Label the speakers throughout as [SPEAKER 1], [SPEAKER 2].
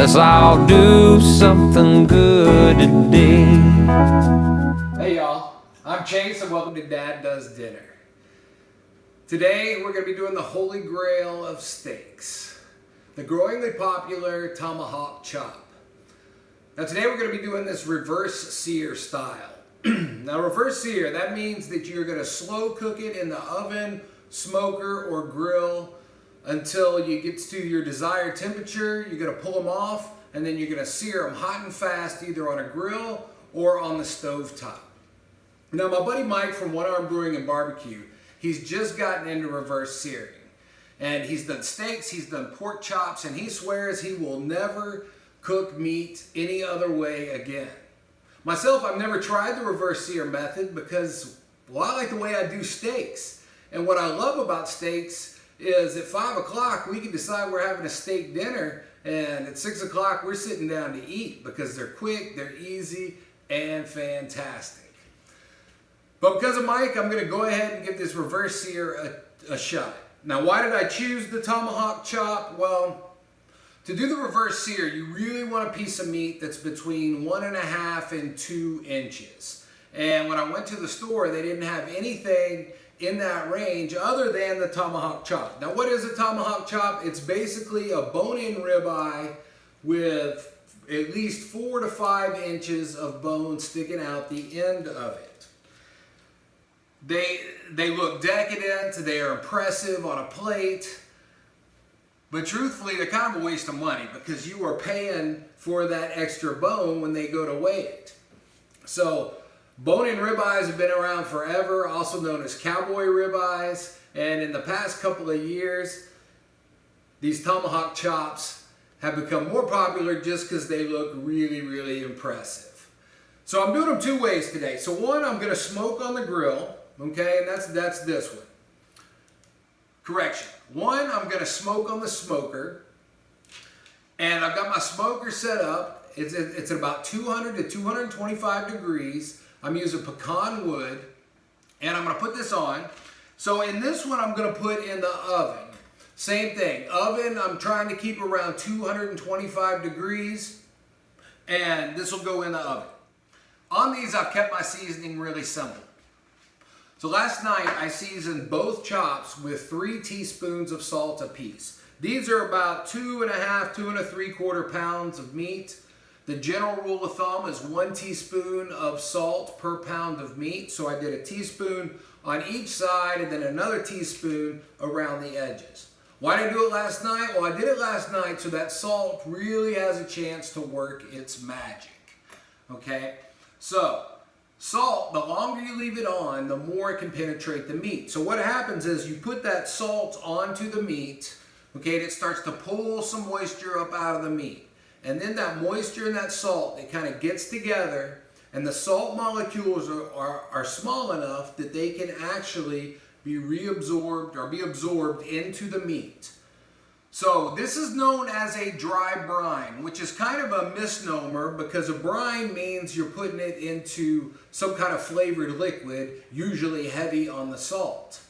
[SPEAKER 1] Let's all do something good today.
[SPEAKER 2] Hey y'all, I'm Chase and welcome to Dad Does Dinner. Today we're going to be doing the holy grail of steaks, the growingly popular tomahawk chop. Now today we're going to be doing this reverse sear style. Now reverse sear, that means that you're going to slow cook it in the oven, smoker, or grill until you get to your desired temperature. You're going to pull them off and then you're going to sear them hot and fast either on a grill or on the stove top. Now my buddy Mike from One Arm Brewing and Barbecue, he's just gotten into reverse searing. And he's done steaks, he's done pork chops, and he swears he will never cook meat any other way again. Myself, I've never tried the reverse sear method because, well, I like the way I do steaks. And what I love about steaks is at 5 o'clock we can decide we're having a steak dinner, and at 6 o'clock we're sitting down to eat because they're quick, they're easy, and fantastic. But because of Mike, I'm going to go ahead and give this reverse sear a shot. Now, why did I choose the tomahawk chop? Well, to do the reverse sear, you really want a piece of meat that's between 1.5 and 2 inches. And when I went to the store, they didn't have anything in that range other than the tomahawk chop. Now, what is a tomahawk chop? It's basically a bone-in ribeye with at least 4 to 5 inches of bone sticking out the end of it. They look decadent, they are impressive on a plate, but truthfully they're kind of a waste of money because you are paying for that extra bone when they go to weigh it. So bone-in ribeyes have been around forever, also known as cowboy ribeyes, and in the past couple of years these tomahawk chops have become more popular just because they look really, really impressive. So I'm doing them 2 ways today. So one, I'm going to smoke on the grill. Okay, and that's this one. Correction. One, I'm going to smoke on the smoker. And I've got my smoker set up. It's at about 200 to 225 degrees. I'm using pecan wood. And I'm going to put this on. So in this one, I'm going to put in the oven. Same thing. Oven, I'm trying to keep around 225 degrees. And this will go in the oven. On these, I've kept my seasoning really simple. So last night I seasoned both chops with 3 teaspoons of salt apiece. These are about 2.5, 2 3/4 pounds of meat. The general rule of thumb is 1 teaspoon of salt per pound of meat. So I did a teaspoon on each side and then another teaspoon around the edges. Why did I do it last night? Well, I did it last night so that salt really has a chance to work its magic. Okay, so salt, the longer you leave it on, the more it can penetrate the meat. So what happens is you put that salt onto the meat, okay, and it starts to pull some moisture up out of the meat. And then that moisture and that salt, it kind of gets together, and the salt molecules are small enough that they can actually be reabsorbed or be absorbed into the meat. So this is known as a dry brine, which is kind of a misnomer because a brine means you're putting it into some kind of flavored liquid, usually heavy on the salt.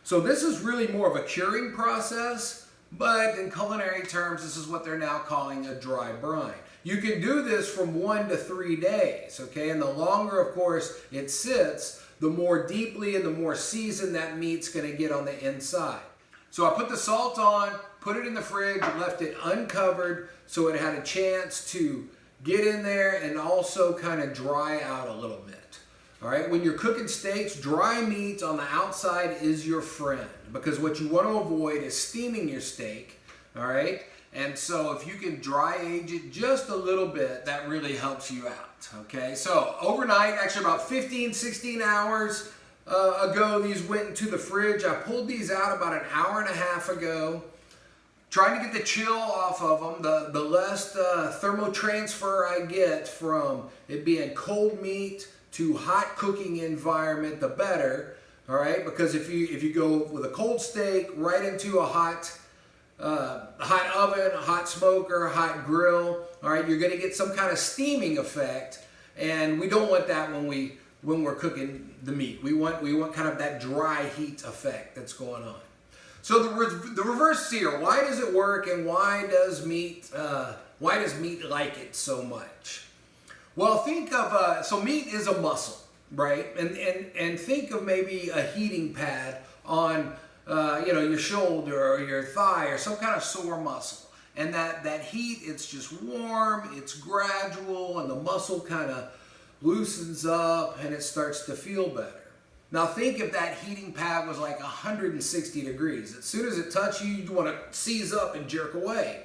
[SPEAKER 2] So this is really more of a curing process, but in culinary terms, this is what they're now calling a dry brine. You can do this from 1 to 3 days, okay? And the longer, of course, it sits, the more deeply and the more seasoned that meat's gonna get on the inside. So I put the salt on, put it in the fridge, left it uncovered so it had a chance to get in there and also kind of dry out a little bit. All right, when you're cooking steaks, dry meat on the outside is your friend because what you want to avoid is steaming your steak, all right? And so if you can dry age it just a little bit, that really helps you out, okay? So overnight, actually about 15, 16 hours, ago, these went into the fridge. I pulled these out about an hour and a half ago, trying to get the chill off of them. The less thermotransfer I get from it being cold meat to hot cooking environment, the better. All right, because if you go with a cold steak right into a hot oven, a hot smoker, a hot grill, all right, you're going to get some kind of steaming effect, and we don't want that when we're cooking the meat. We want kind of that dry heat effect that's going on. So the reverse sear, why does it work and why does meat Why does meat like it so much? Well, think of, so meat is a muscle, right? And think of maybe a heating pad on, your shoulder or your thigh or some kind of sore muscle. And that heat, it's just warm, it's gradual, and the muscle kind of loosens up and it starts to feel better. Now think if that heating pad was like 160 degrees. As soon as it touches you, you want to seize up and jerk away.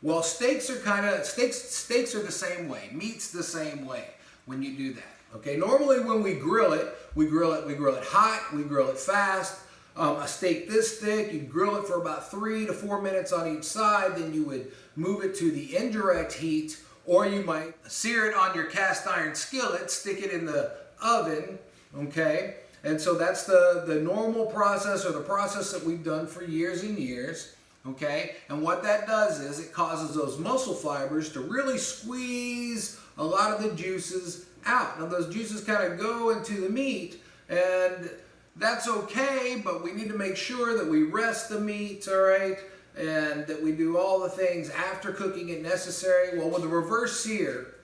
[SPEAKER 2] Well, steaks are the same way. Meat's the same way when you do that. Okay, normally when we grill it hot, we grill it fast. A steak this thick, you grill it for about 3 to 4 minutes on each side, then you would move it to the indirect heat, or you might sear it on your cast iron skillet, stick it in the oven, okay? And so that's the normal process, or the process that we've done for years and years, okay? And what that does is it causes those muscle fibers to really squeeze a lot of the juices out. Now those juices kind of go into the meat, and that's okay, but we need to make sure that we rest the meat, all right? And that we do all the things after cooking it necessary. Well, with the reverse sear,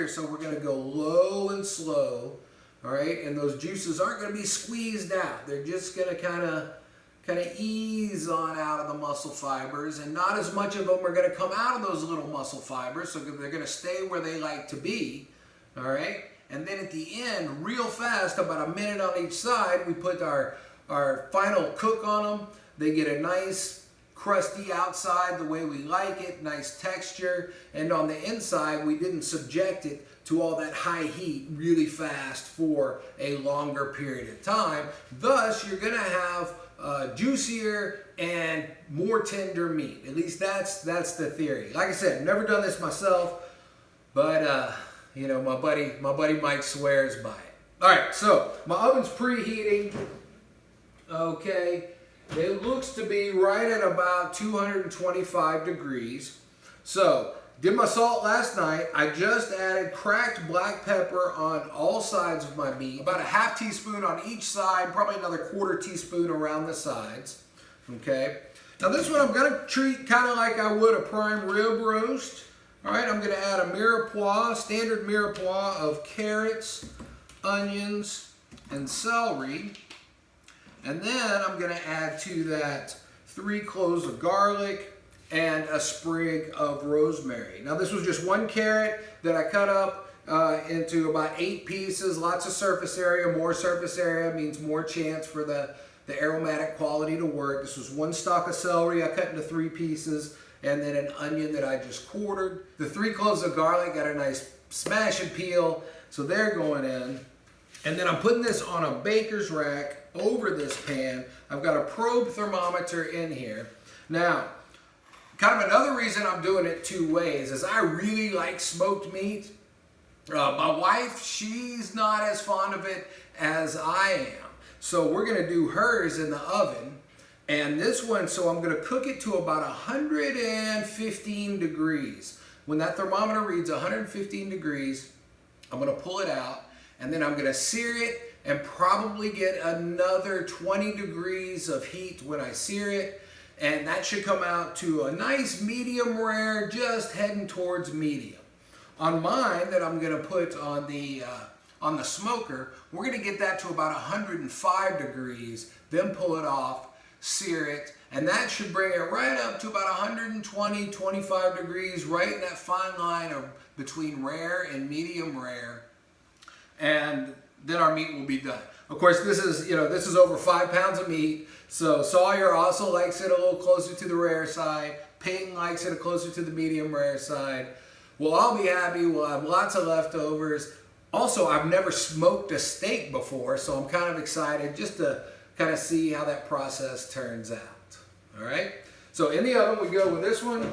[SPEAKER 2] so we're gonna go low and slow, all right? And those juices aren't gonna be squeezed out. They're just gonna kind of ease on out of the muscle fibers, and not as much of them are gonna come out of those little muscle fibers, so they're gonna stay where they like to be, all right? And then at the end, real fast, about a minute on each side, we put our final cook on them. They get a nice crusty outside the way we like it, nice texture. And on the inside, we didn't subject it to all that high heat really fast for a longer period of time. Thus, you're gonna have juicier and more tender meat. At least that's the theory. Like I said, I've never done this myself, but my buddy Mike swears by it. All right, so my oven's preheating. Okay, it looks to be right at about 225 degrees. So, did my salt last night. I just added cracked black pepper on all sides of my meat. About a half teaspoon on each side, probably another 1/4 teaspoon around the sides. Okay, now this one I'm gonna treat kind of like I would a prime rib roast. All right, I'm going to add a mirepoix, standard mirepoix of carrots, onions, and celery. And then I'm going to add to that 3 cloves of garlic and a sprig of rosemary. Now this was just 1 carrot that I cut up into about 8 pieces. Lots of surface area. More surface area means more chance for the aromatic quality to work. This was 1 stalk of celery I cut into 3 pieces. And then an onion that I just quartered. The 3 cloves of garlic got a nice smash and peel, so they're going in. And then I'm putting this on a baker's rack over this pan. I've got a probe thermometer in here. Now, kind of another reason I'm doing it 2 ways is I really like smoked meat. My wife, she's not as fond of it as I am. So we're gonna do hers in the oven. And this one, so I'm going to cook it to about 115 degrees. When that thermometer reads 115 degrees, I'm going to pull it out, and then I'm going to sear it and probably get another 20 degrees of heat when I sear it. And that should come out to a nice medium rare, just heading towards medium. On mine that I'm going to put on the smoker, we're going to get that to about 105 degrees, then pull it off, sear it, and that should bring it right up to about 120, 25 degrees, right in that fine line of between rare and medium rare, and then our meat will be done. Of course, this is over 5 pounds of meat, so Sawyer also likes it a little closer to the rare side. Peyton likes it closer to the medium rare side. Well, I'll be happy. We'll have lots of leftovers. Also, I've never smoked a steak before, so I'm kind of excited just to kind of see how that process turns out. All right, so in the oven we go with this one.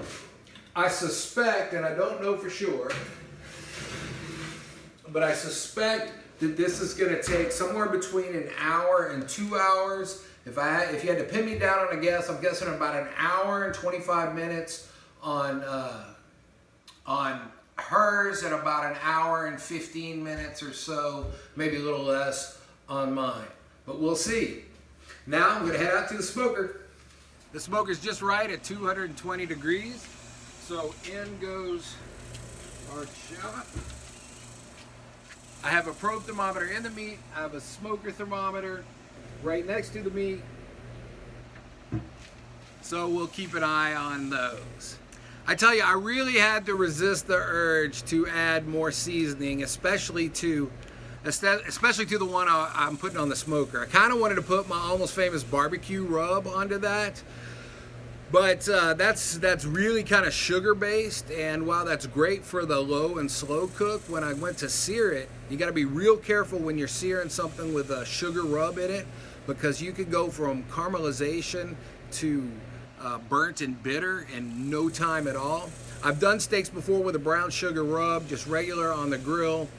[SPEAKER 2] I suspect, and I don't know for sure, but I suspect that this is going to take somewhere between 1 hour and 2 hours. If you had to pin me down on a guess, I'm guessing about 1 hour and 25 minutes on hers, and about 1 hour and 15 minutes or so, maybe a little less on mine. But we'll see. Now I'm going to head out to the smoker. The smoker's just right at 220 degrees. So in goes our chop. I have a probe thermometer in the meat. I have a smoker thermometer right next to the meat. So we'll keep an eye on those. I tell you, I really had to resist the urge to add more seasoning, especially to the one I'm putting on the smoker. I kind of wanted to put my Almost Famous barbecue rub onto that, but that's really kind of sugar based, and while that's great for the low and slow cook, when I went to sear it, you got to be real careful when you're searing something with a sugar rub in it, because you could go from caramelization to burnt and bitter in no time at all. I've done steaks before with a brown sugar rub, just regular on the grill.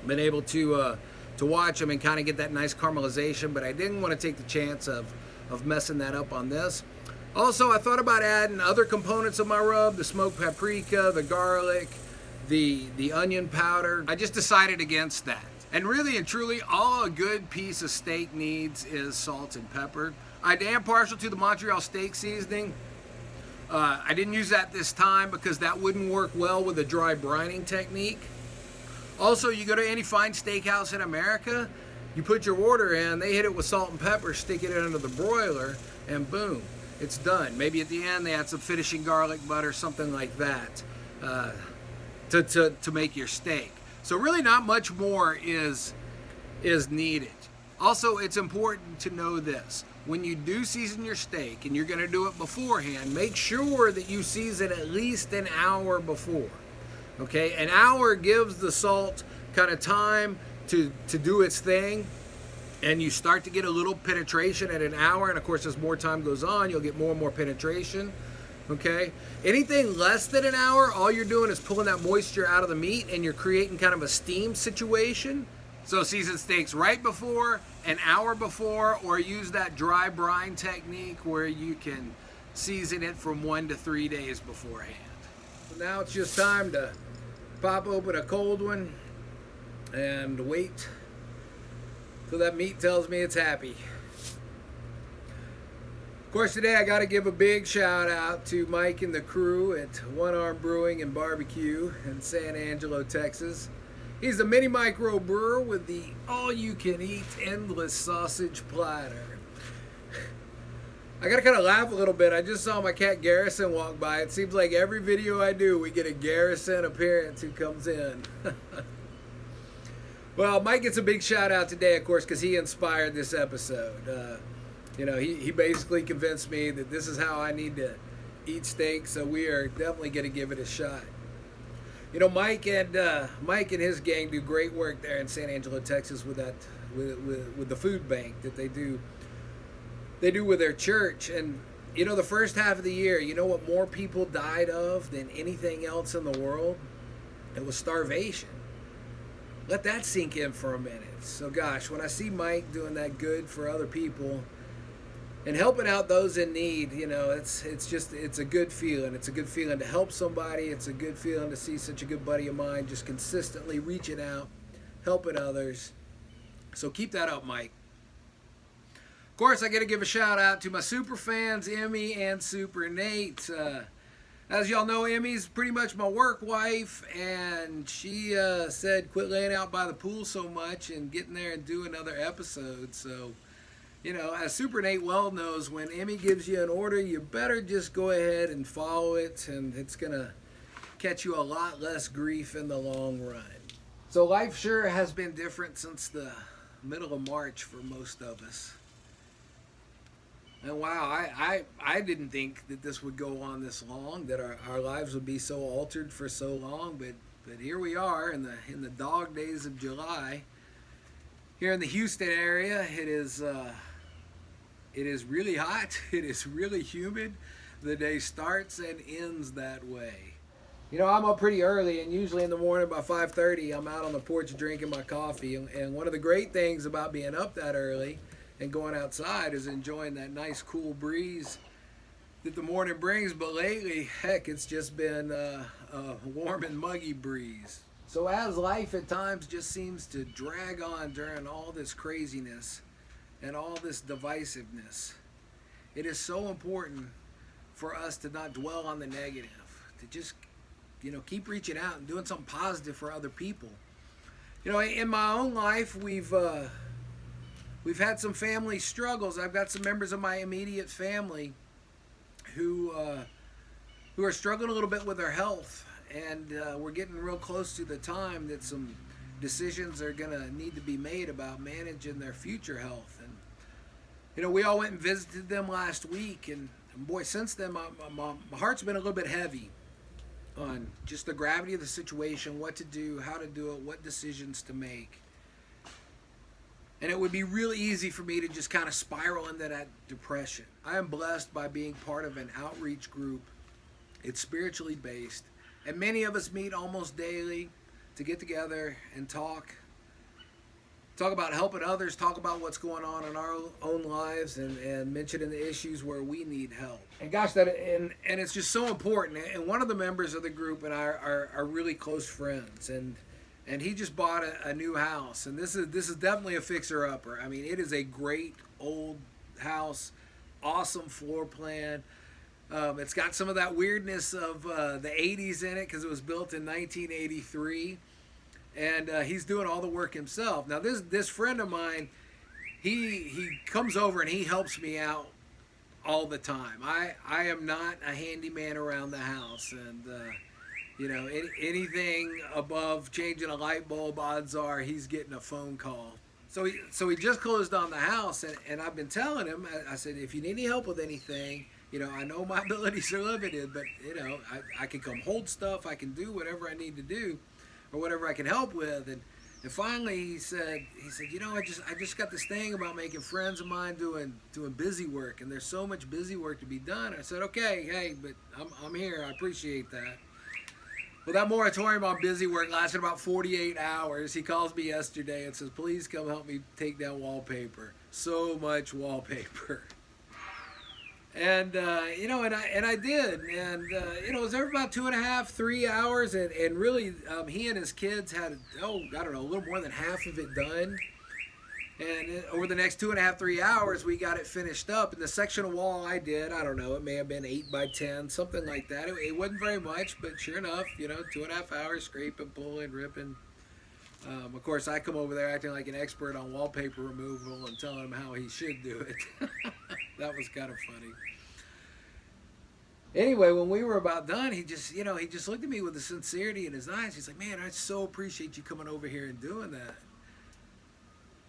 [SPEAKER 2] Been able to watch them and kind of get that nice caramelization, but I didn't want to take the chance of messing that up on this. Also, I thought about adding other components of my rub, the smoked paprika, the garlic, the onion powder. I just decided against that. And really and truly, all a good piece of steak needs is salt and pepper. I am partial to the Montreal steak seasoning. I didn't use that this time because that wouldn't work well with a dry brining technique. Also, you go to any fine steakhouse in America, you put your order in, they hit it with salt and pepper, stick it under the broiler, and boom, it's done. Maybe at the end they add some finishing garlic butter, something like that, to make your steak. So really not much more is needed. Also, it's important to know this. When you do season your steak, and you're going to do it beforehand, make sure that you season at least an hour before. Okay, an hour gives the salt kind of time to do its thing, and you start to get a little penetration at an hour, and of course as more time goes on, you'll get more and more penetration. Okay, anything less than an hour, all you're doing is pulling that moisture out of the meat, and you're creating kind of a steam situation. So season steaks right before, an hour before, or use that dry brine technique where you can season it from 1 to 3 days beforehand. So now it's just time to pop open a cold one and wait till that meat tells me it's happy. Of course, today I got to give a big shout out to Mike and the crew at One Arm Brewing and Barbecue in San Angelo, Texas. He's the mini micro brewer with the all-you-can-eat endless sausage platter. I gotta kind of laugh a little bit. I just saw my cat Garrison walk by. It seems like every video I do, we get a Garrison appearance who comes in. Well, Mike gets a big shout out today, of course, because he inspired this episode. He basically convinced me that this is how I need to eat steak, so we are definitely going to give it a shot. You know, Mike and his gang do great work there in San Angelo, Texas, with the food bank that they do with their church. And you know, the first half of the year, you know what more people died of than anything else in the world? It was starvation. Let that sink in for a minute. So gosh, when I see Mike doing that good for other people and helping out those in need, you know, it's a good feeling. It's a good feeling to help somebody. It's a good feeling to see such a good buddy of mine just consistently reaching out, helping others. So keep that up, Mike. Of course, I got to give a shout out to my super fans, Emmy and Super Nate. As y'all know, Emmy's pretty much my work wife, and she said quit laying out by the pool so much and getting there and do another episode. So, you know, as Super Nate well knows, when Emmy gives you an order, you better just go ahead and follow it, and it's going to catch you a lot less grief in the long run. So life sure has been different since the middle of March for most of us. And wow, I didn't think that this would go on this long, that our lives would be so altered for so long, but here we are in the dog days of July. Here in the Houston area, it is really hot, it is really humid. The day starts and ends that way. You know, I'm up pretty early, and usually in the morning by 5:30, I'm out on the porch drinking my coffee. And one of the great things about being up that early and going outside is enjoying that nice cool breeze that the morning brings. But lately, heck, it's just been a warm and muggy breeze. So as life at times just seems to drag on during all this craziness and all this divisiveness, it is so important for us to not dwell on the negative, just, keep reaching out and doing something positive for other people. In my own life, we've had some family struggles. I've got some members of my immediate family who are struggling a little bit with their health, and we're getting real close to the time that some decisions are going to need to be made about managing their future health. And we all went and visited them last week, and boy, since then my heart's been a little bit heavy on just the gravity of the situation, what to do, how to do it, what decisions to make. And it would be really easy for me to just kind of spiral into that depression. I am blessed by being part of an outreach group. It's spiritually based, and many of us meet almost daily to get together and talk about helping others, talk about what's going on in our own lives, and mentioning the issues where we need help. And gosh, and it's just so important. And one of the members of the group and I are really close friends, and he just bought a new house, and this is definitely a fixer-upper. I mean, it is a great old house, awesome floor plan. It's got some of that weirdness of the 80s in it because it was built in 1983. And he's doing all the work himself. Now, this friend of mine, he comes over and he helps me out all the time. I am not a handyman around the house, and anything above changing a light bulb, odds are he's getting a phone call. So he just closed on the house, and I've been telling him, I said, if you need any help with anything, I know my abilities are limited, but I can come hold stuff, I can do whatever I need to do, or whatever I can help with. And finally he said, I just got this thing about making friends of mine doing busy work, and there's so much busy work to be done. I said, okay, hey, but I'm here. I appreciate that. Well, that moratorium on busy work lasted about 48 hours. He calls me yesterday and says, please come help me take down wallpaper. So much wallpaper. And I did, and it was over about 2.5, 3 hours, and really he and his kids had a little more than half of it done. And over the next 2.5, 3 hours, we got it finished up. And the section of wall I did, I don't know, it may have been 8 by 10, something like that. It wasn't very much, but sure enough, 2.5 hours scraping, pulling, ripping. Of course, I come over there acting like an expert on wallpaper removal and telling him how he should do it. That was kind of funny. Anyway, when we were about done, he just looked at me with the sincerity in his eyes. He's like, man, I so appreciate you coming over here and doing that.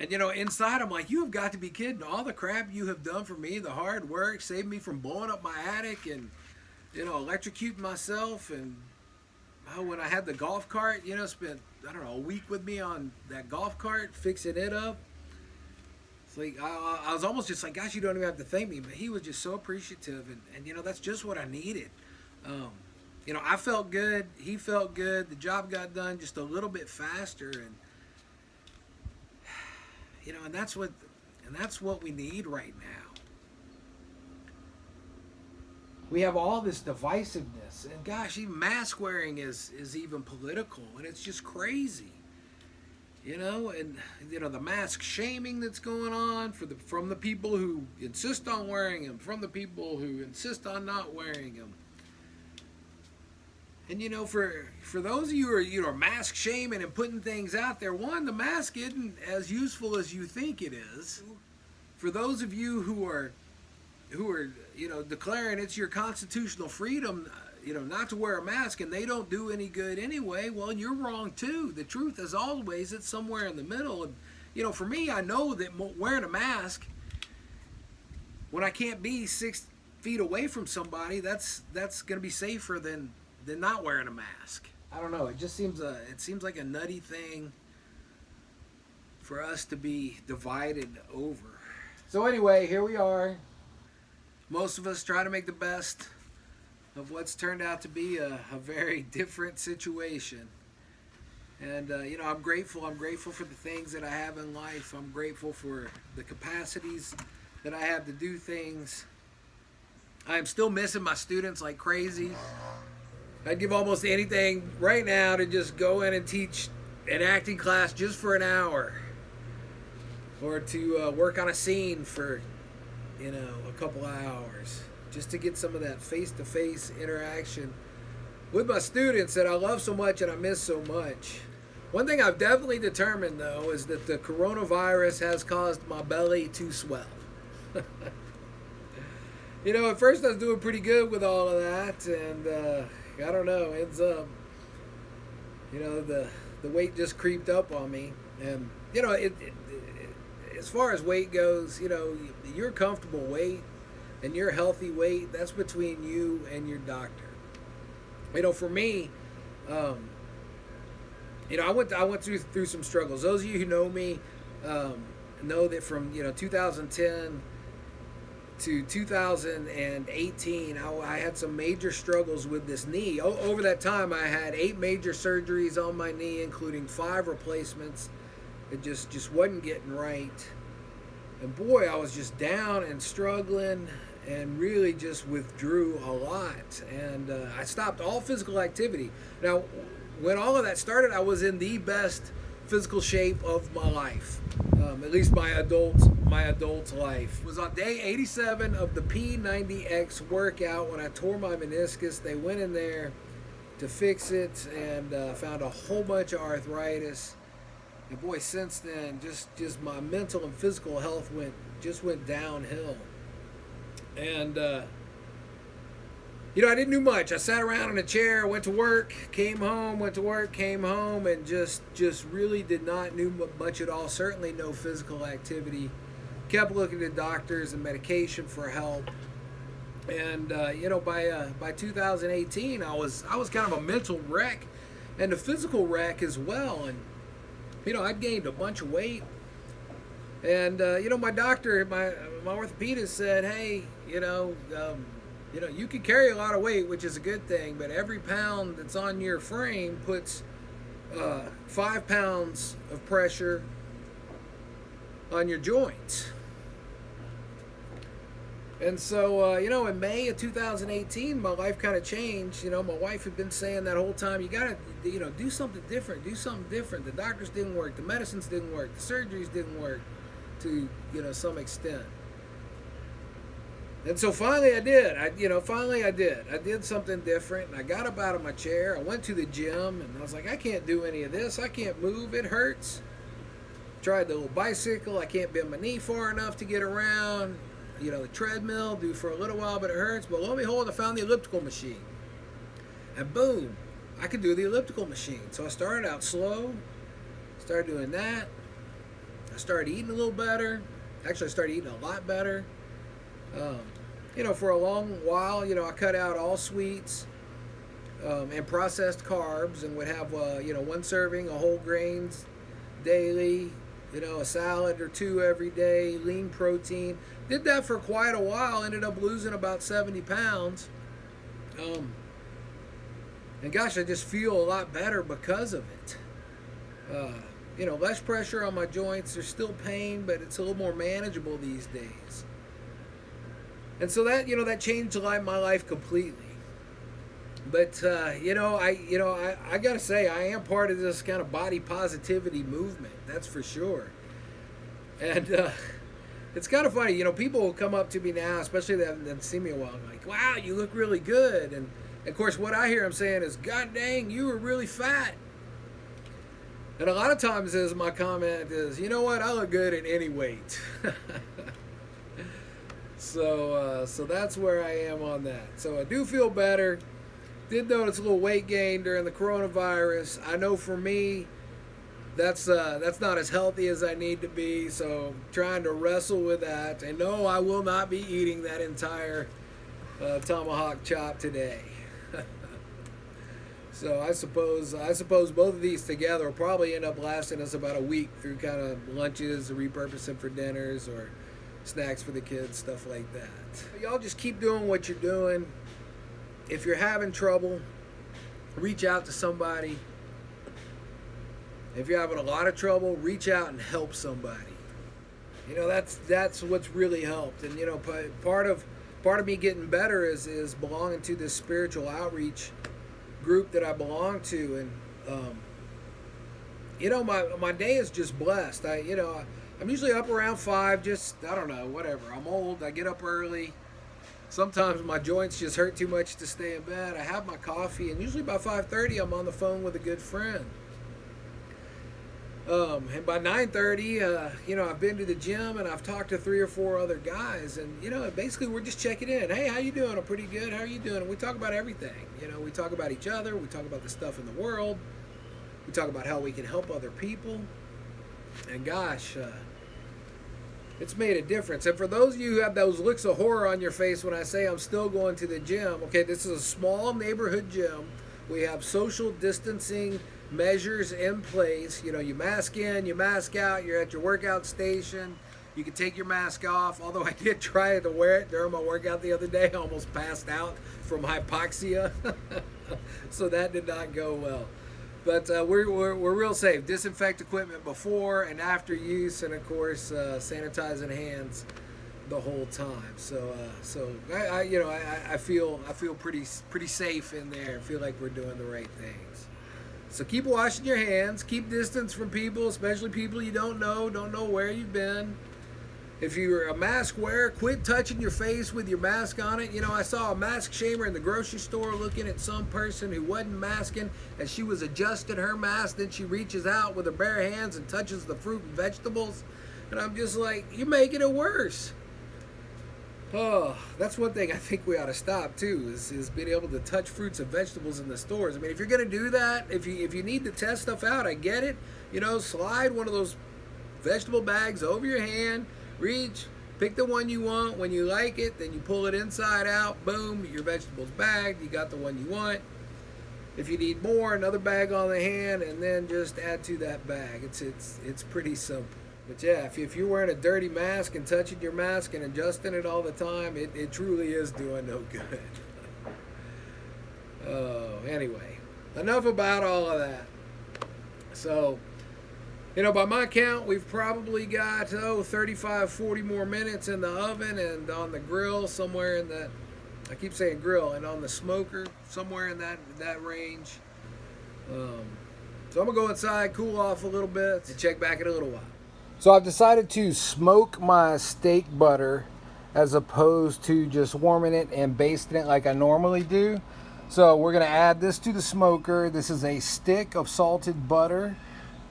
[SPEAKER 2] And, inside I'm like, you have got to be kidding. All the crap you have done for me, the hard work, saved me from blowing up my attic and, electrocuting myself. And when I had the golf cart, spent, a week with me on that golf cart, fixing it up. It's like, I was almost just like, gosh, you don't even have to thank me. But he was just so appreciative. And that's just what I needed. I felt good. He felt good. The job got done just a little bit faster. And that's what we need right now. We have all this divisiveness, and gosh, even mask wearing is even political, and it's just crazy. And the mask shaming that's going on from the people who insist on wearing them, from the people who insist on not wearing them. And for those of you who are mask shaming and putting things out there, one, the mask isn't as useful as you think it is. For those of you who are declaring it's your constitutional freedom, not to wear a mask, and they don't do any good anyway, well, you're wrong too. The truth, as always, it's somewhere in the middle. And for me, I know that wearing a mask, when I can't be 6 feet away from somebody, that's going to be safer than not wearing a mask. I don't know. It just seems like a nutty thing for us to be divided over. So anyway, here we are. Most of us try to make the best of what's turned out to be a very different situation. And I'm grateful. I'm grateful for the things that I have in life. I'm grateful for the capacities that I have to do things. I am still missing my students like crazy. I'd give almost anything right now to just go in and teach an acting class just for an hour, or to work on a scene for a couple of hours, just to get some of that face-to-face interaction with my students that I love so much and I miss so much. One thing I've definitely determined, though, is that the coronavirus has caused my belly to swell. You know, at first I was doing pretty good with all of that, and I don't know, ends up, you know, the weight just creeped up on me. And, you know, as far as weight goes, you know, your comfortable weight and your healthy weight, that's between you and your doctor. You know, for me, you know, I went through some struggles. Those of you who know me know that from, you know, 2010 to 2018, I had some major struggles with this knee. Over that time, I had 8 major surgeries on my knee, including 5 replacements. It just wasn't getting right. And boy, I was just down and struggling and really just withdrew a lot. And I stopped all physical activity. Now, when all of that started, I was in the best physical shape of my life, at least my adult life. It was on day 87 of the P90X workout when I tore my meniscus. They went in there to fix it and found a whole bunch of arthritis. And boy, since then, just my mental and physical health went downhill. And you know, I didn't do much. I sat around in a chair, went to work, came home, went to work, came home, and just really did not do much at all. Certainly no physical activity. Kept looking at doctors and medication for help. And you know, by 2018, I was kind of a mental wreck and a physical wreck as well. And you know, I'd gained a bunch of weight. And you know, my doctor, my orthopedist said, hey, you know, you can carry a lot of weight, which is a good thing, but every pound that's on your frame puts 5 pounds of pressure on your joints. And so, you know, in May of 2018, my life kind of changed. You know, my wife had been saying that whole time, you got to, you know, do something different, do something different. The doctors didn't work, the medicines didn't work, the surgeries didn't work to, you know, some extent. And so finally I did. I did something different. And I got up out of my chair. I went to the gym and I was like, I can't do any of this. I can't move. It hurts. Tried the little bicycle. I can't bend my knee far enough to get around. You know, the treadmill, do for a little while, but it hurts. But lo and behold, I found the elliptical machine. And boom, I could do the elliptical machine. So I started out slow. Started doing that. I started eating a little better. Actually, I started eating a lot better. You know, for a long while, you know, I cut out all sweets and processed carbs and would have, you know, 1 serving of whole grains daily, you know, a salad or 2 every day, lean protein. Did that for quite a while, ended up losing about 70 pounds. And gosh, I just feel a lot better because of it. You know, less pressure on my joints. There's still pain, but it's a little more manageable these days. And so that, you know, that changed my life completely. But you know, I gotta say, I am part of this kind of body positivity movement. That's for sure. And it's kind of funny, you know, people will come up to me now, especially that haven't seen me a while, like, "Wow, you look really good." And of course, what I hear them saying is, "God dang, you were really fat." And a lot of times, as my comment is, "You know what? I look good at any weight." So that's where I am on that. So I do feel better. Did notice a little weight gain during the coronavirus. I know for me, that's not as healthy as I need to be. So I'm trying to wrestle with that. And no, I will not be eating that entire tomahawk chop today. So I suppose both of these together will probably end up lasting us about a week through kind of lunches, repurposing for dinners, or snacks for the kids, stuff like that. Y'all just keep doing what you're doing. If you're having trouble, reach out to somebody. If you're having a lot of trouble, reach out and help somebody. You know, that's what's really helped. And you know, part of me getting better is belonging to this spiritual outreach group that I belong to. And you know, my day is just blessed. I'm usually up around 5, just, I don't know, whatever. I'm old, I get up early. Sometimes my joints just hurt too much to stay in bed. I have my coffee, and usually by 5:30 I'm on the phone with a good friend. And by 9:30, I've been to the gym and I've talked to 3 or 4 other guys, and basically we're just checking in. Hey, how you doing? I'm pretty good. How are you doing? And we talk about everything. We talk about each other. We talk about the stuff in the world. We talk about how we can help other people. And gosh, it's made a difference. And for those of you who have those looks of horror on your face when I say I'm still going to the gym, okay, this is a small neighborhood gym. We have social distancing measures in place. You mask in, you mask out, you're at your workout station. You can take your mask off, although I did try to wear it during my workout the other day. I almost passed out from hypoxia. So that did not go well. But we're real safe. Disinfect equipment before and after use, and of course sanitizing hands the whole time. So I feel pretty safe in there. I feel like we're doing the right things. So keep washing your hands. Keep distance from people, especially people you don't know where you've been. If you're a mask wearer, quit touching your face with your mask on it. I saw a mask shamer in the grocery store looking at some person who wasn't masking as she was adjusting her mask. Then she reaches out with her bare hands and touches the fruit and vegetables. And I'm just like, you're making it worse. Oh, that's one thing I think we ought to stop too, is being able to touch fruits and vegetables in the stores. I mean, if you're going to do that, if you need to test stuff out, I get it. Slide one of those vegetable bags over your hand. Reach, pick the one you want. When you like it, then you pull it inside out. Boom, your vegetables bagged. You got the one you want. If you need more, another bag on the hand, and then just add to that bag. It's pretty simple. But yeah, if you're wearing a dirty mask and touching your mask and adjusting it all the time, it truly is doing no good. Oh, anyway, enough about all of that. So, by my count, we've probably got 35, 40 more minutes in the oven, and on the grill somewhere in that, I keep saying grill, and on the smoker somewhere in that range. So I'm gonna go inside, cool off a little bit, and check back in a little while. So I've decided to smoke my steak butter as opposed to just warming it and basting it like I normally do. So we're gonna add this to the smoker. This is a stick of salted butter,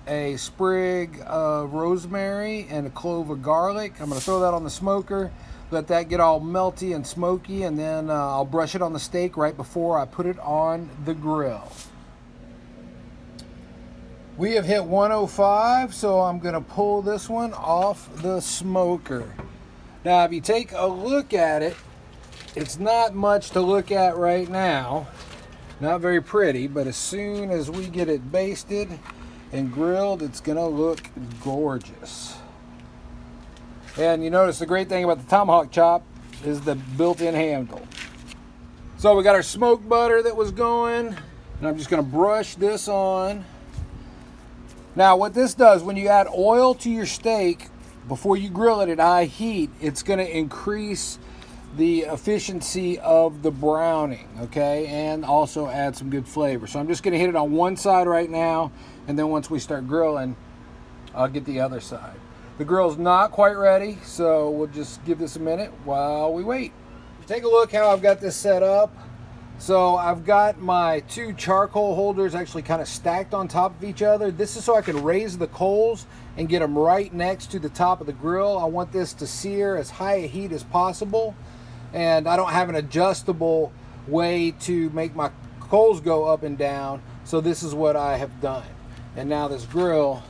[SPEAKER 2] a sprig of rosemary, and a clove of garlic. I'm going to throw that on the smoker, let that get all melty and smoky, and then I'll brush it on the steak right before I put it on the grill. We have hit 105, so I'm going to pull this one off the smoker. Now, if you take a look at it, it's not much to look at right now. Not very pretty, but as soon as we get it basted and grilled, it's gonna look gorgeous. And you notice the great thing about the tomahawk chop is the built-in handle. So we got our smoked butter that was going, and I'm just gonna brush this on. Now what this does, when you add oil to your steak before you grill it at high heat, it's gonna increase the efficiency of the browning, okay, and also add some good flavor. So I'm just gonna hit it on one side right now, and then once we start grilling, I'll get the other side. The grill's not quite ready, so we'll just give this a minute while we wait. Take a look how I've got this set up. So I've got my 2 charcoal holders actually kind of stacked on top of each other. This is so I can raise the coals and get them right next to the top of the grill. I want this to sear as high a heat as possible, and I don't have an adjustable way to make my coals go up and down, so this is what I have done. And now this grill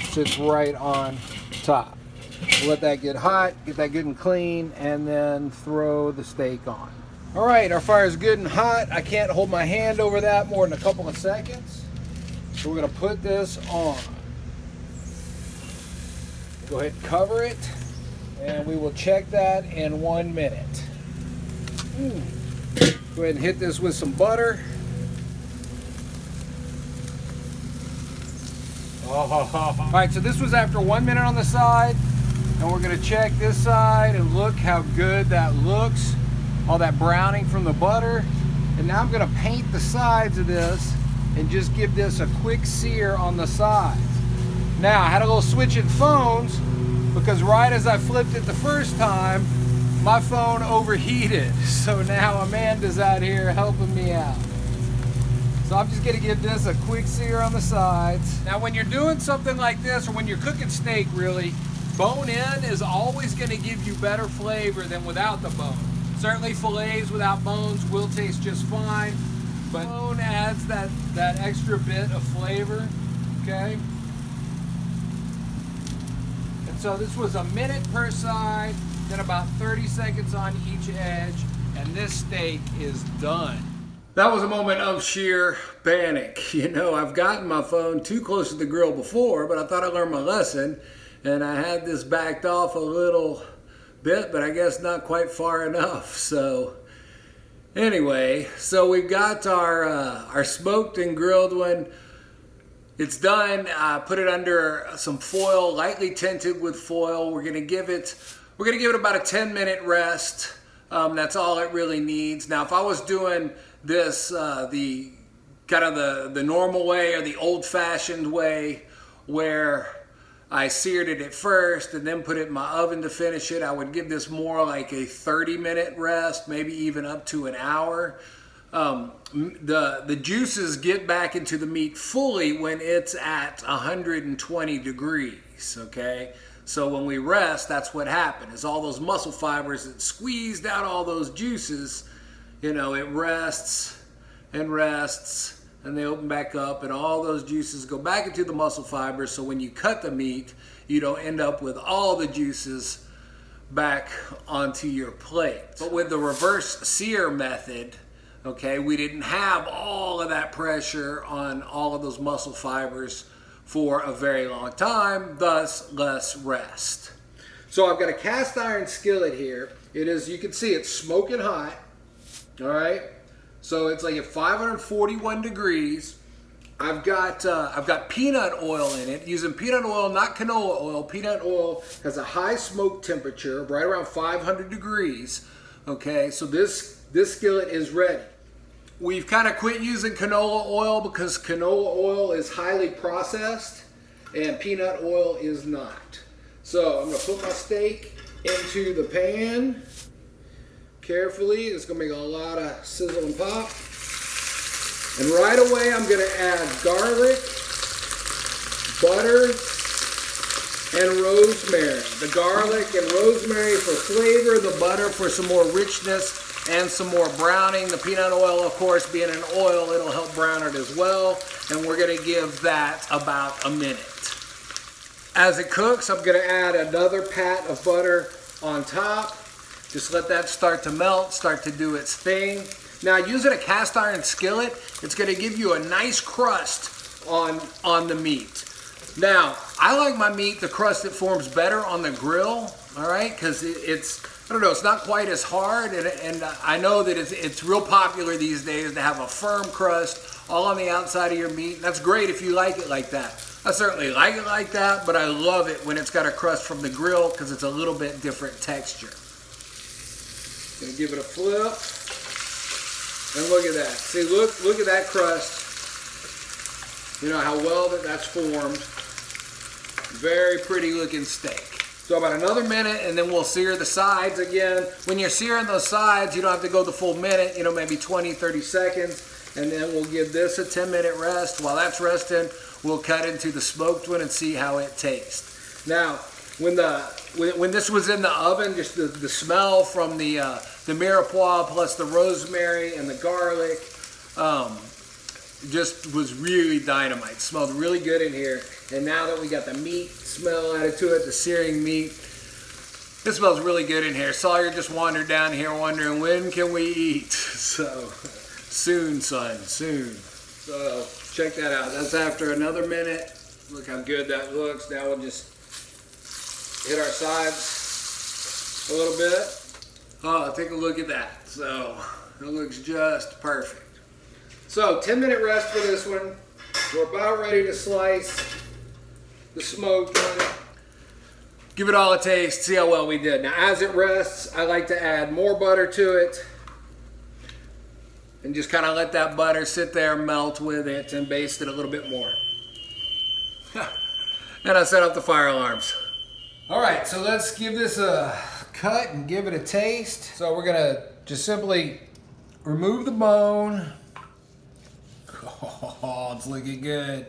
[SPEAKER 2] sits right on top. We'll let that get hot, get that good and clean, and then throw the steak on. All right, our fire is good and hot. I can't hold my hand over that more than a couple of seconds. So we're gonna put this on. Go ahead and cover it, and we will check that in 1 minute. Go ahead and hit this with some butter. All right, so this was after 1 minute on the side, and we're gonna check this side and look how good that looks. All that browning from the butter. And now I'm gonna paint the sides of this and just give this a quick sear on the sides. Now, I had a little switch in phones because right as I flipped it the first time, my phone overheated, so now Amanda's out here helping me out. So I'm just gonna give this a quick sear on the sides. Now when you're doing something like this, or when you're cooking steak really, bone in is always gonna give you better flavor than without the bone. Certainly fillets without bones will taste just fine, but bone adds that extra bit of flavor, okay? And so this was a minute per side, then about 30 seconds on each edge, and this steak is done. That was a moment of sheer panic. You know, I've gotten my phone too close to the grill before, but I thought I learned my lesson, and I had this backed off a little bit, but I guess not quite far enough. So anyway, so we've got our smoked and grilled one. It's done. Put it under some foil, lightly tinted with foil. We're gonna give it about a 10-minute rest. That's all it really needs. Now, if I was doing this the normal way, or the old-fashioned way, where I seared it at first and then put it in my oven to finish it, I would give this more like a 30-minute rest, maybe even up to an hour. The juices get back into the meat fully when it's at 120 degrees, okay? So when we rest, that's what happened, is all those muscle fibers that squeezed out all those juices, you know, it rests and rests, and they open back up, and all those juices go back into the muscle fibers, so when you cut the meat, you don't end up with all the juices back onto your plate. But with the reverse sear method, okay, we didn't have all of that pressure on all of those muscle fibers for a very long time, thus less rest. So I've got a cast iron skillet here. It is, you can see it's smoking hot, all right? So it's like at 541 degrees. I've got peanut oil in it, using peanut oil, not canola oil. Peanut oil has a high smoke temperature, right around 500 degrees, okay? So this skillet is ready. We've kind of quit using canola oil because canola oil is highly processed and peanut oil is not. So I'm gonna put my steak into the pan carefully. It's gonna make a lot of sizzle and pop. And right away I'm gonna add garlic, butter, and rosemary. The garlic and rosemary for flavor, the butter for some more richness and some more browning. The peanut oil, of course, being an oil, it'll help brown it as well. And we're gonna give that about a minute. As it cooks, I'm gonna add another pat of butter on top. Just let that start to melt, start to do its thing. Now, using a cast iron skillet, it's gonna give you a nice crust on the meat. Now, I like my meat, the crust that forms better on the grill, all right? Because it's, I don't know, it's not quite as hard, and I know that it's real popular these days to have a firm crust all on the outside of your meat. That's great if you like it like that. I certainly like it like that, but I love it when it's got a crust from the grill because it's a little bit different texture. Gonna give it a flip, and look at that. See, look at that crust. You know how well that's formed. Very pretty looking steak. So about another minute, and then we'll sear the sides again. When you're searing those sides, you don't have to go the full minute, you know, maybe 20, 30 seconds. And then we'll give this a 10-minute rest. While that's resting, we'll cut into the smoked one and see how it tastes. Now, when this was in the oven, just the smell from the mirepoix plus the rosemary and the garlic just was really dynamite. It smelled really good in here. And now that we got the meat smell added to it, the searing meat, it smells really good in here. Sawyer just wandered down here wondering, when can we eat? So, soon, son, soon. So, check that out. That's after another minute. Look how good that looks. Now we'll just hit our sides a little bit. Oh, take a look at that. So, it looks just perfect. So, 10-minute rest for this one. We're about ready to slice the smoked one. Give it all a taste, see how well we did. Now, as it rests, I like to add more butter to it and just kind of let that butter sit there, melt with it, and baste it a little bit more. And I set up the fire alarms. All right, so let's give this a cut and give it a taste. So we're gonna just simply remove the bone. Oh, it's looking good.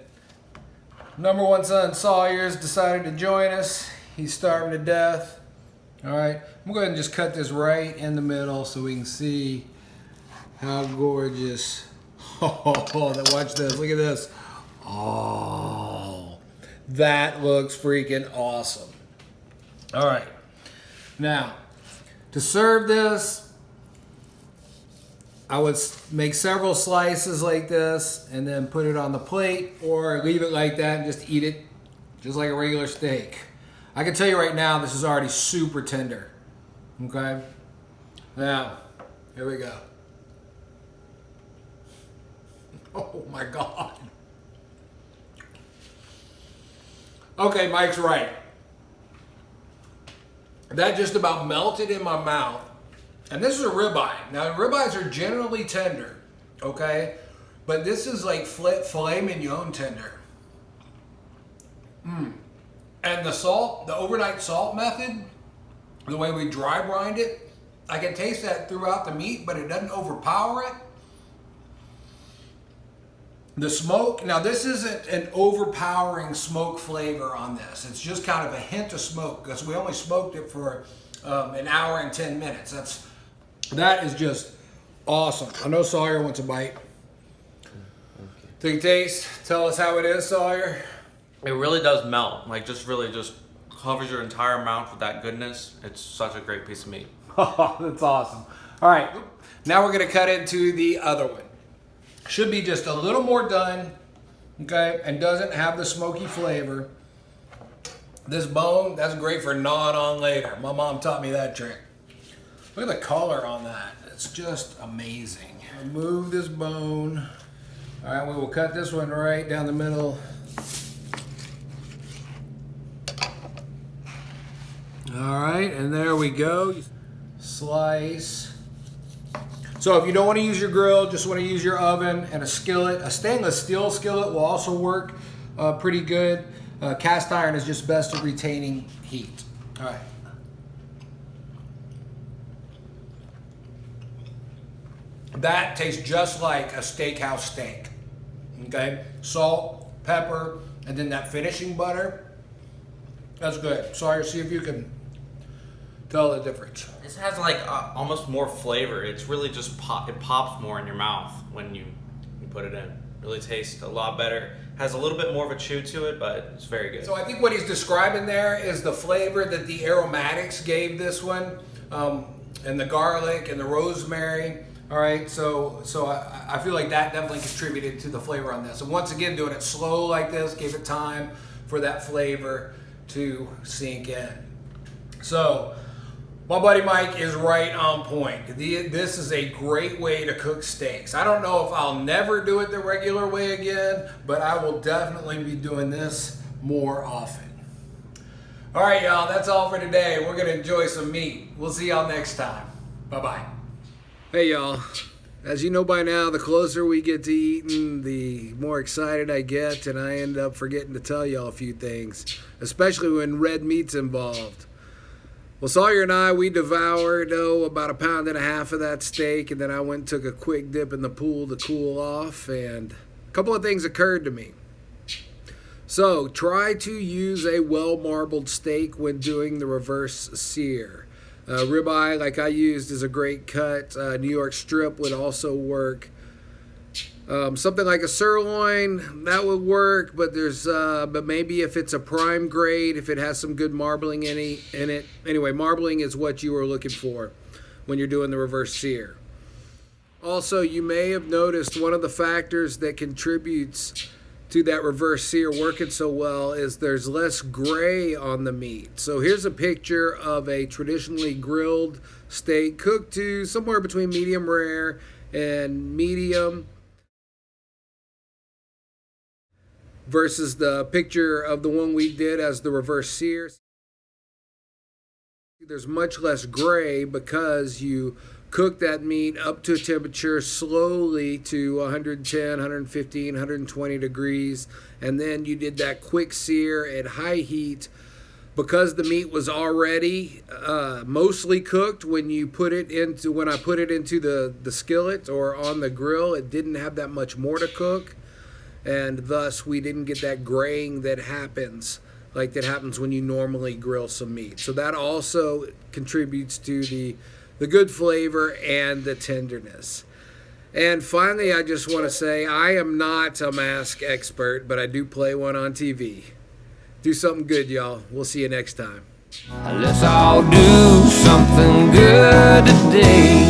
[SPEAKER 2] Number one son Sawyer's decided to join us. He's starving to death. All right, I'm gonna go ahead and just cut this right in the middle so we can see how gorgeous. Oh, watch this, look at this. Oh, that looks freaking awesome. All right, now to serve this, I would make several slices like this and then put it on the plate, or leave it like that and just eat it just like a regular steak. I can tell you right now, this is already super tender. Okay? Now, here we go. Oh my God. Okay, Mike's right. That just about melted in my mouth. And this is a ribeye. Now, ribeyes are generally tender, okay? But this is like filet mignon tender. And the salt, the overnight salt method, the way we dry brined it, I can taste that throughout the meat, but it doesn't overpower it. The smoke, now this isn't an overpowering smoke flavor on this. It's just kind of a hint of smoke because we only smoked it for an hour and 10 minutes. That is just awesome. I know Sawyer wants a bite. Take a taste. Tell us how it is, Sawyer.
[SPEAKER 3] It really does melt. Like, really just covers your entire mouth with that goodness. It's such a great piece of meat.
[SPEAKER 2] Oh, that's awesome. All right, now we're gonna cut into the other one. Should be just a little more done, okay, and doesn't have the smoky flavor. This bone, that's great for gnawing on later. My mom taught me that trick. Look at the color on that. It's just amazing. Remove this bone. All right, we will cut this one right down the middle. All right, and there we go. Slice. So if you don't want to use your grill, just want to use your oven and a skillet. A stainless steel skillet will also work pretty good. Cast iron is just best at retaining heat. All right. That tastes just like a steakhouse steak. Okay? Salt, pepper, and then that finishing butter. That's good. Sawyer, see if you can tell the difference.
[SPEAKER 3] This has like almost more flavor. It's really just it pops more in your mouth when you put it in. Really tastes a lot better. Has a little bit more of a chew to it, but it's very good.
[SPEAKER 2] So I think what he's describing there is the flavor that the aromatics gave this one, and the garlic and the rosemary. All right, so I feel like that definitely contributed to the flavor on this. And once again, doing it slow like this gave it time for that flavor to sink in. So my buddy Mike is right on point. This is a great way to cook steaks. I don't know if I'll never do it the regular way again, but I will definitely be doing this more often. All right, y'all, that's all for today. We're gonna enjoy some meat. We'll see y'all next time. Bye-bye. Hey, y'all. As you know by now, the closer we get to eating, the more excited I get, and I end up forgetting to tell y'all a few things, especially when red meat's involved. Well, Sawyer and I, we devoured, about 1.5 pounds of that steak, and then I went and took a quick dip in the pool to cool off, and a couple of things occurred to me. So, try to use a well-marbled steak when doing the reverse sear. Ribeye, like I used, is a great cut. New York strip would also work. Something like a sirloin, that would work, but but maybe if it's a prime grade, if it has some good marbling in it. Anyway, marbling is what you are looking for when you're doing the reverse sear. Also, you may have noticed one of the factors that contributes to that reverse sear working so well is there's less gray on the meat. So here's a picture of a traditionally grilled steak cooked to somewhere between medium rare and medium versus the picture of the one we did as the reverse sear. There's much less gray because you cook that meat up to a temperature slowly to 110, 115, 120 degrees, and then you did that quick sear at high heat. because the meat was already mostly cooked when I put it into the skillet or on the grill. It didn't have that much more to cook, and thus we didn't get that graying that happens when you normally grill some meat. So that also contributes to the good flavor and the tenderness. And finally, I just want to say I am not a mask expert, but I do play one on TV. Do something good, y'all. We'll see you next time.
[SPEAKER 1] Let's all do something good today.